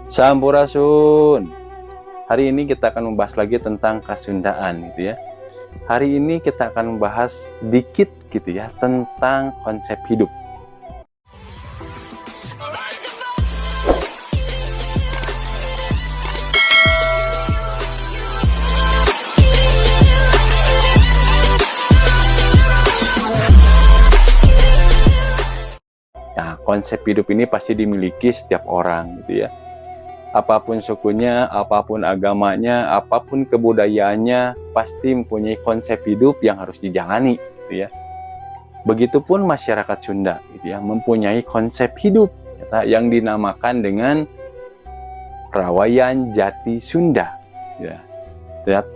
Sampurasun. Hari ini kita akan membahas lagi tentang Kasundaan gitu ya. Hari ini kita akan membahas dikit gitu ya tentang konsep hidup. Nah, konsep hidup ini pasti dimiliki setiap orang gitu ya. Apapun sukunya, apapun agamanya, apapun kebudayaannya, pasti mempunyai konsep hidup yang harus dijalani, gitu ya. Begitupun masyarakat Sunda, gitu ya, mempunyai konsep hidup yang dinamakan dengan Rawayan Jati Sunda. Ya.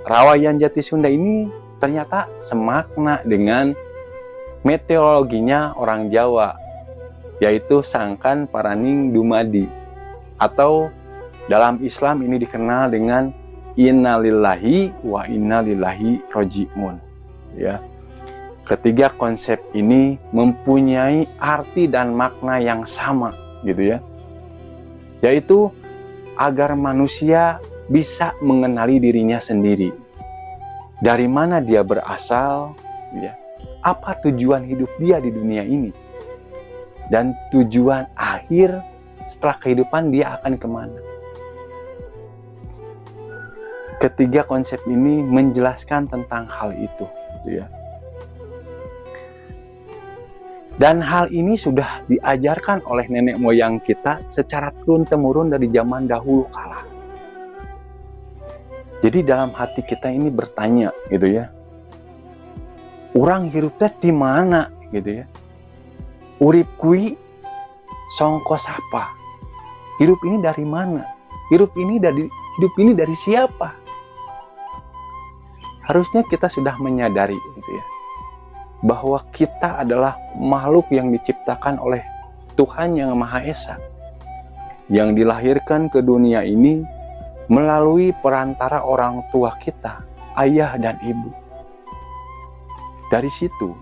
Rawayan Jati Sunda ini ternyata semakna dengan meteorologinya orang Jawa, yaitu Sangkan Paraning Dumadi, atau dalam Islam ini dikenal dengan innalillahi wa innalillahi roji'un. Ya. Ketiga konsep ini mempunyai arti dan makna yang sama gitu ya. Yaitu agar manusia bisa mengenali dirinya sendiri. Dari mana dia berasal, ya. Apa tujuan hidup dia di dunia ini? Dan tujuan akhir setelah kehidupan dia akan kemana? Ketiga konsep ini menjelaskan tentang hal itu, gitu ya. Dan hal ini sudah diajarkan oleh nenek moyang kita secara turun-temurun dari zaman dahulu kala. Jadi dalam hati kita ini bertanya, gitu ya. Urang hirupnya di mana, gitu ya. Urip kui songko sapa. Hidup ini dari mana? Hidup ini dari siapa? Harusnya kita sudah menyadari gitu ya, bahwa kita adalah makhluk yang diciptakan oleh Tuhan Yang Maha Esa, yang dilahirkan ke dunia ini melalui perantara orang tua kita, ayah dan ibu. Dari situ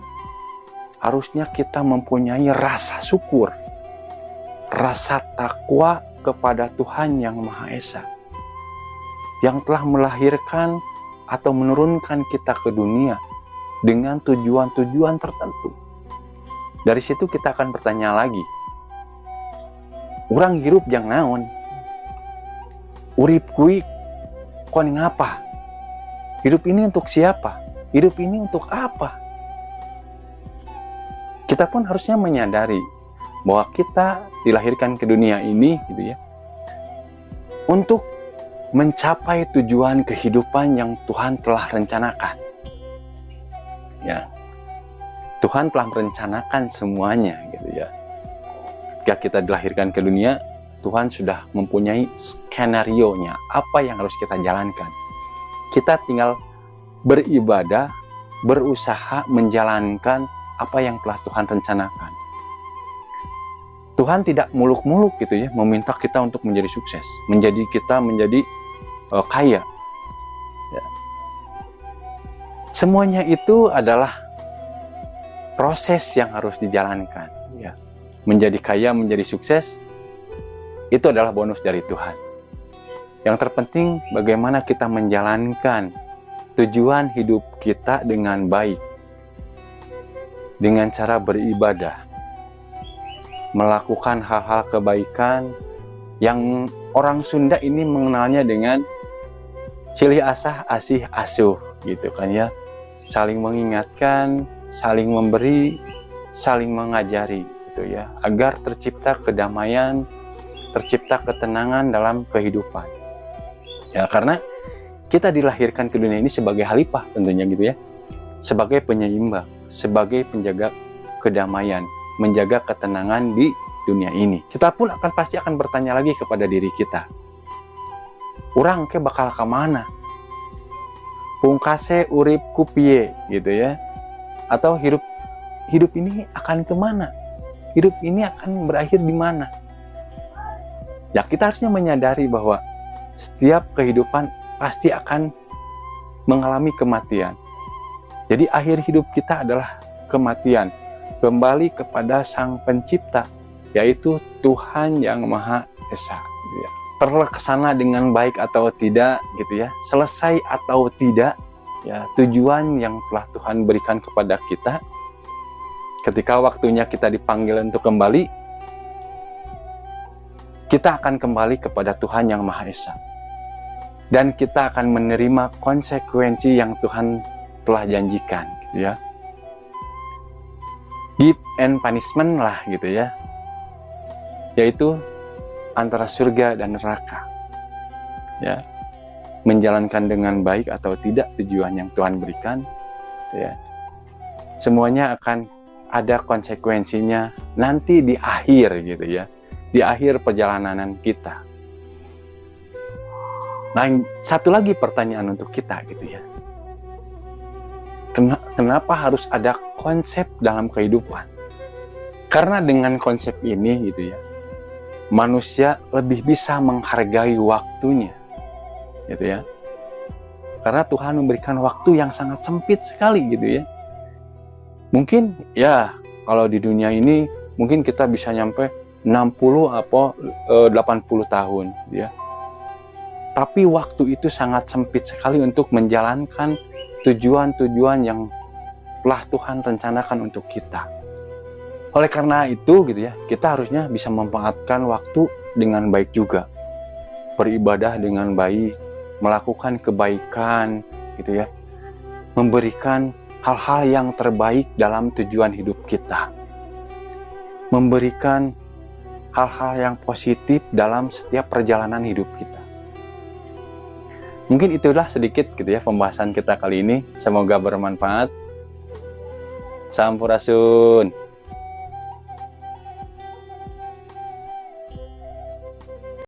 harusnya kita mempunyai rasa syukur, rasa takwa kepada Tuhan Yang Maha Esa, yang telah melahirkan atau menurunkan kita ke dunia dengan tujuan-tujuan tertentu. Dari situ kita akan bertanya lagi, urang hirup jang naon? Urip kui kon ngapa? Hidup ini untuk siapa? Hidup ini untuk apa? Kita pun harusnya menyadari bahwa kita dilahirkan ke dunia ini gitu ya, untuk mencapai tujuan kehidupan yang Tuhan telah rencanakan. Ya. Tuhan telah merencanakan semuanya gitu ya. Ketika kita dilahirkan ke dunia, Tuhan sudah mempunyai skenario-nya, apa yang harus kita jalankan. Kita tinggal beribadah, berusaha menjalankan apa yang telah Tuhan rencanakan. Tuhan tidak muluk-muluk gitu ya, meminta kita untuk menjadi sukses, menjadi kaya. Ya. Semuanya itu adalah proses yang harus dijalankan. Ya. Menjadi kaya, menjadi sukses, itu adalah bonus dari Tuhan. Yang terpenting bagaimana kita menjalankan tujuan hidup kita dengan baik, dengan cara beribadah, melakukan hal-hal kebaikan yang orang Sunda ini mengenalnya dengan silih asah asih asuh gitu kan ya, saling mengingatkan, saling memberi, saling mengajari gitu ya, agar tercipta kedamaian, tercipta ketenangan dalam kehidupan ya. Karena kita dilahirkan ke dunia ini sebagai khalifah tentunya gitu ya, sebagai penyeimbang, sebagai penjaga kedamaian, menjaga ketenangan di dunia ini. Kita pun pasti akan bertanya lagi kepada diri kita, urang ke bakal kemana? Pungkase urip kupie gitu ya, atau hidup ini akan kemana? Hidup ini akan berakhir di mana? Ya, kita harusnya menyadari bahwa setiap kehidupan pasti akan mengalami kematian. Jadi akhir hidup kita adalah kematian, kembali kepada Sang Pencipta, yaitu Tuhan Yang Maha Esa. terlaksana dengan baik atau tidak gitu ya, selesai atau tidak ya, tujuan yang telah Tuhan berikan kepada kita. Ketika waktunya kita dipanggil untuk kembali, kita akan kembali kepada Tuhan yang Maha Esa, dan kita akan menerima konsekuensi yang Tuhan telah janjikan gitu ya. Give and punishment lah gitu ya, yaitu antara surga dan neraka ya, menjalankan dengan baik atau tidak tujuan yang Tuhan berikan ya, semuanya akan ada konsekuensinya nanti di akhir gitu ya, di akhir perjalanan kita. Nah, satu lagi pertanyaan untuk kita gitu ya, kenapa harus ada konsep dalam kehidupan? Karena dengan konsep ini gitu ya, manusia lebih bisa menghargai waktunya gitu ya, karena Tuhan memberikan waktu yang sangat sempit sekali gitu ya. Mungkin ya kalau di dunia ini mungkin kita bisa nyampe 60 atau 80 tahun gitu ya, tapi waktu itu sangat sempit sekali untuk menjalankan tujuan-tujuan yang telah Tuhan rencanakan untuk kita. Oleh karena itu gitu ya, kita harusnya bisa memanfaatkan waktu dengan baik juga. Beribadah dengan baik, melakukan kebaikan gitu ya. Memberikan hal-hal yang terbaik dalam tujuan hidup kita. Memberikan hal-hal yang positif dalam setiap perjalanan hidup kita. Mungkin itulah sedikit gitu ya pembahasan kita kali ini. Semoga bermanfaat. Sampurasun.